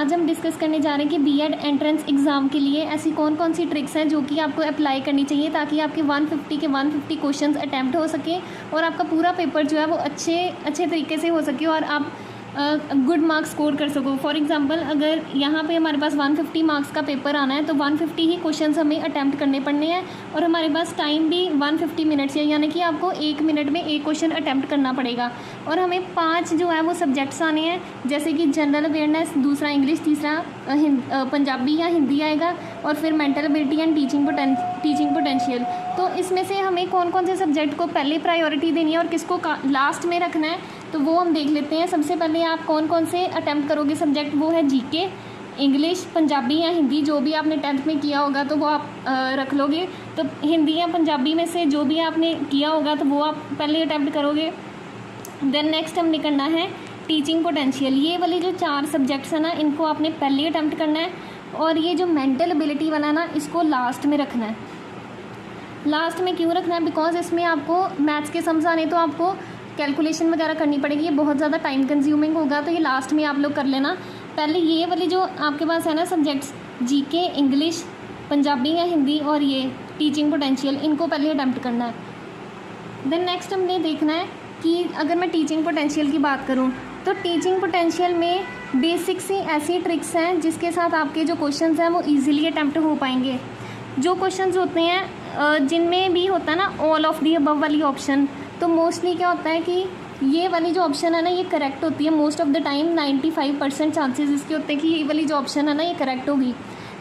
आज हम डिस्कस करने जा रहे हैं कि बीएड एंट्रेंस एग्ज़ाम के लिए ऐसी कौन कौन सी ट्रिक्स हैं जो कि आपको अप्लाई करनी चाहिए ताकि आपके 150 के 150 क्वेश्चंस अटैम्प्ट हो सके और आपका पूरा पेपर जो है वो अच्छे तरीके से हो सके और आप गुड मार्क्स स्कोर कर सको। फॉर एग्जांपल अगर यहाँ पे हमारे पास 150 मार्क्स का पेपर आना है तो 150 ही क्वेश्चंस हमें अटैम्प्ट करने पड़ने हैं और हमारे पास टाइम भी 150 मिनट्स है, यानी कि आपको 1 मिनट में एक क्वेश्चन अटैम्प्ट करना पड़ेगा। और हमें 5 जो है वो सब्जेक्ट्स आने हैं, जैसे कि जनरल अवेयरनेस, दूसरा इंग्लिश, तीसरा पंजाबी या हिंदी आएगा और फिर mental ability and teaching potential. तो इसमें से हमें कौन कौन से सब्जेक्ट को पहले प्रायोरिटी देनी है और किसको लास्ट में रखना है तो वो हम देख लेते हैं। सबसे पहले आप कौन कौन से अटैम्प्ट करोगे सब्जेक्ट, वो है जीके, इंग्लिश, पंजाबी या हिंदी, जो भी आपने 10th में किया होगा तो वो आप रख लोगे। तो हिंदी या पंजाबी में से जो भी आपने किया होगा तो वो आप पहले अटैम्प्ट करोगे। देन नेक्स्ट हमने करना है टीचिंग पोटेंशियल। ये वाली जो 4 सब्जेक्ट्स हैं ना, इनको आपने पहले अटैम्प्ट करना है और ये जो मेंटल एबिलिटी वाला है ना, इसको लास्ट में रखना है। लास्ट में क्यों रखना है? बिकॉज इसमें आपको मैथ्स के सम्स आने तो आपको कैलकुलेशन वगैरह करनी पड़ेगी, ये बहुत ज़्यादा टाइम कंज्यूमिंग होगा, तो ये लास्ट में आप लोग कर लेना। पहले ये वाली जो आपके पास है ना सब्जेक्ट्स, जीके, इंग्लिश, पंजाबी या हिंदी और ये टीचिंग पोटेंशियल, इनको पहले अटैम्प्ट करना है। देन नेक्स्ट हमने देखना है कि अगर मैं टीचिंग पोटेंशियल की बात करूँ तो टीचिंग पोटेंशियल में बेसिक सी ऐसी ट्रिक्स हैं जिसके साथ आपके जो क्वेश्चंस हैं वो ईजिली अटैम्प्ट हो पाएंगे। जो क्वेश्चंस होते हैं जिनमें भी होता है ना ऑल ऑफ दी अबव वाली ऑप्शन, तो मोस्टली क्या होता है कि ये वाली जो ऑप्शन है ना ये करेक्ट होती है। Most of the time 95% chances इसके होते हैं कि ये वाली जो ऑप्शन है ना ये करेक्ट होगी।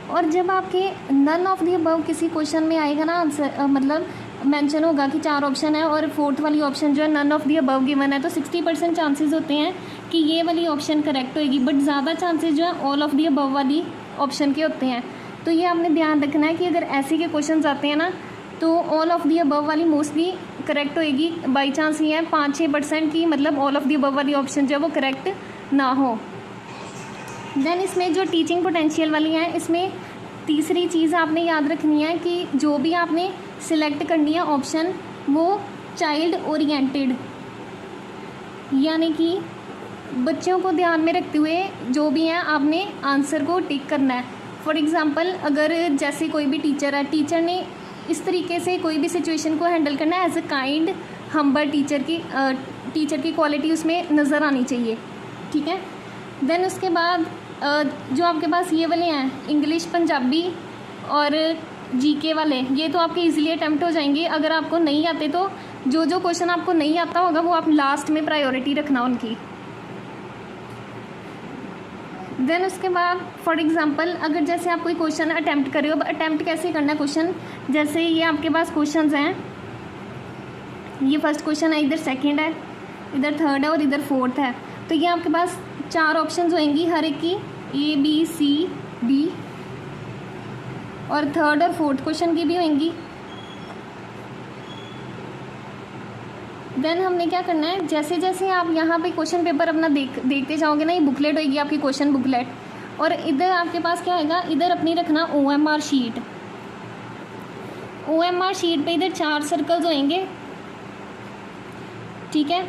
और जब आपके नन ऑफ दी अबव किसी क्वेश्चन में आएगा ना आंसर, मतलब मेंशन होगा कि 4 ऑप्शन है और 4th वाली ऑप्शन जो है none of the above given है, तो 60% चांसेस होते हैं कि ये वाली ऑप्शन करेक्ट होएगी। बट ज़्यादा चांसेस जो है ऑल ऑफ दी अबव वाली ऑप्शन के होते हैं। तो ये आपने ध्यान रखना है कि अगर ऐसे के क्वेश्चन आते हैं ना तो ऑल ऑफ दी अबव वाली मोस्टली करेक्ट होएगी। बाई चांस ये है 5-6% की, मतलब ऑल ऑफ दी अबव वाली ऑप्शन जो है वो करेक्ट ना हो। देन इसमें जो टीचिंग पोटेंशियल वाली है, इसमें तीसरी चीज़ आपने याद रखनी है कि जो भी आपने सिलेक्ट करनी है ऑप्शन, वो चाइल्ड ओरिएंटेड, यानी कि बच्चों को ध्यान में रखते हुए जो भी है आपने आंसर को टिक करना है। फॉर एग्ज़ाम्पल अगर जैसे कोई भी टीचर है, टीचर ने इस तरीके से कोई भी सिचुएशन को हैंडल करना है, as a kind humble teacher की क्वालिटी उसमें नज़र आनी चाहिए, ठीक है। देन उसके बाद जो आपके पास ये वाले हैं इंग्लिश, पंजाबी और जीके वाले, ये तो आपके इजीली अटैम्प्ट हो जाएंगे। अगर आपको नहीं आते तो जो क्वेश्चन आपको नहीं आता होगा वो आप लास्ट में प्रायोरिटी रखना उनकी। देन उसके बाद फॉर एग्जांपल अगर जैसे आप कोई क्वेश्चन अटैम्प्ट कर रहे हो, अटैम्प्ट कैसे करना है क्वेश्चन, जैसे ये आपके पास क्वेश्चंस हैं, ये फर्स्ट क्वेश्चन है, इधर सेकंड है, इधर थर्ड है और इधर फोर्थ है। तो ये आपके पास 4 ऑप्शंस होंगी हर एक की, A B C D, और थर्ड और फोर्थ क्वेश्चन की भी होंगी। देन हमने क्या करना है, जैसे जैसे आप यहाँ पे क्वेश्चन पेपर अपना देखते जाओगे ना, ये बुकलेट होगी आपकी क्वेश्चन बुकलेट, और इधर आपके पास क्या आएगा, इधर अपनी रखना OMR शीट। OMR शीट पे इधर 4 सर्कल्स होंगे, ठीक है।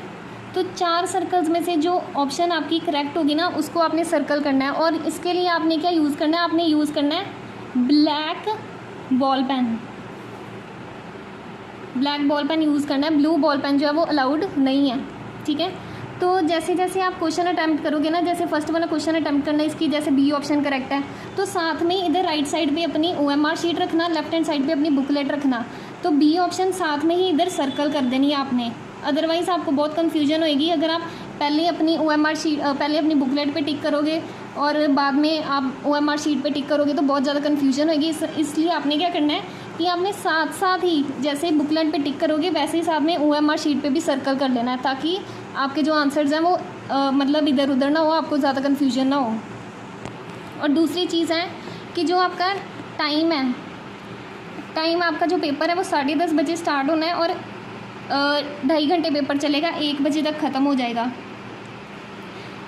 तो 4 सर्कल्स में से जो ऑप्शन आपकी करेक्ट होगी ना उसको आपने सर्कल करना है। और इसके लिए आपने क्या यूज़ करना है, आपने यूज़ करना है black ball pen. Black ball pen use करना है, ब्लू बॉल पेन जो है वो अलाउड नहीं है, ठीक है। तो जैसे जैसे आप क्वेश्चन अटैम्प्ट करोगे ना, जैसे फर्स्ट वाला क्वेश्चन अटैम्प्ट करना है इसकी, जैसे बी ऑप्शन करेक्ट है, तो साथ में इधर राइट साइड पे अपनी OMR शीट रखना, लेफ्ट हैंड साइड पे अपनी बुकलेट रखना। तो बी ऑप्शन साथ में ही इधर सर्कल कर देनी है आपने, अदरवाइज़ आपको बहुत कन्फ्यूजन होएगी। अगर आप पहले अपनी OMR शीट पहले अपनी बुकलेट पे टिक करोगे और बाद में आप OMR शीट पे टिक करोगे तो बहुत ज़्यादा कन्फ्यूजन होएगी। इसलिए आपने क्या करना है कि आपने साथ साथ ही जैसे बुकलेट पे टिक करोगे वैसे ही साथ में OMR शीट पे भी सर्कल कर लेना है, ताकि आपके जो आंसर्स हैं वो मतलब इधर उधर ना हो, आपको ज़्यादा कन्फ्यूजन ना हो। और दूसरी चीज़ है कि जो आपका टाइम है, टाइम आपका जो पेपर है वो 10:30 बजे स्टार्ट होना है और 2.5 घंटे पेपर चलेगा, 1 बजे तक ख़त्म हो जाएगा।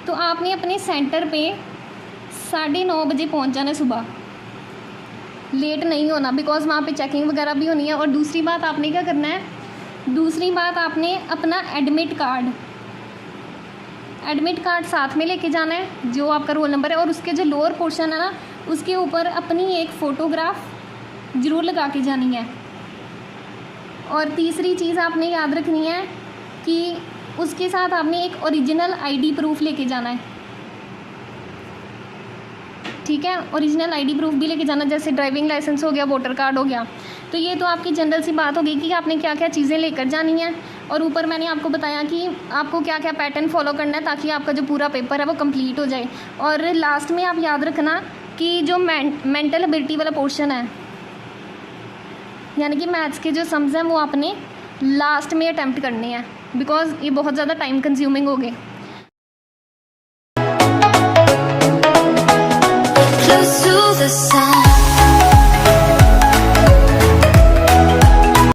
तो आपने अपने सेंटर पे 9:30 बजे पहुंच जाना है सुबह, लेट नहीं होना, बिकॉज वहाँ पे चेकिंग वगैरह भी होनी है। और दूसरी बात आपने क्या करना है, दूसरी बात आपने अपना एडमिट कार्ड साथ में लेके जाना है, जो आपका रोल नंबर है, और उसके जो लोअर पोर्शन है ना उसके ऊपर अपनी एक फ़ोटोग्राफ ज़रूर लगा के जानी है। और तीसरी चीज़ आपने याद रखनी है कि उसके साथ आपने एक ओरिजिनल आईडी प्रूफ लेके जाना है, ठीक है। ओरिजिनल आईडी प्रूफ भी लेके जाना, जैसे ड्राइविंग लाइसेंस हो गया, वोटर कार्ड हो गया। तो ये तो आपकी जनरल सी बात होगी कि आपने क्या क्या चीज़ें लेकर जानी है। और ऊपर मैंने आपको बताया कि आपको क्या क्या पैटर्न फॉलो करना है ताकि आपका जो पूरा पेपर है वो कंप्लीट हो जाए। और लास्ट में आप याद रखना कि जो मेंटल एबिलिटी वाला पोर्शन है, यानी कि मैथ्स के जो सम्स हैं वो आपने लास्ट में अटैम्प्ट करने हैं, बिकॉज ये बहुत ज़्यादा टाइम कंज्यूमिंग हो गए। Close to the sun.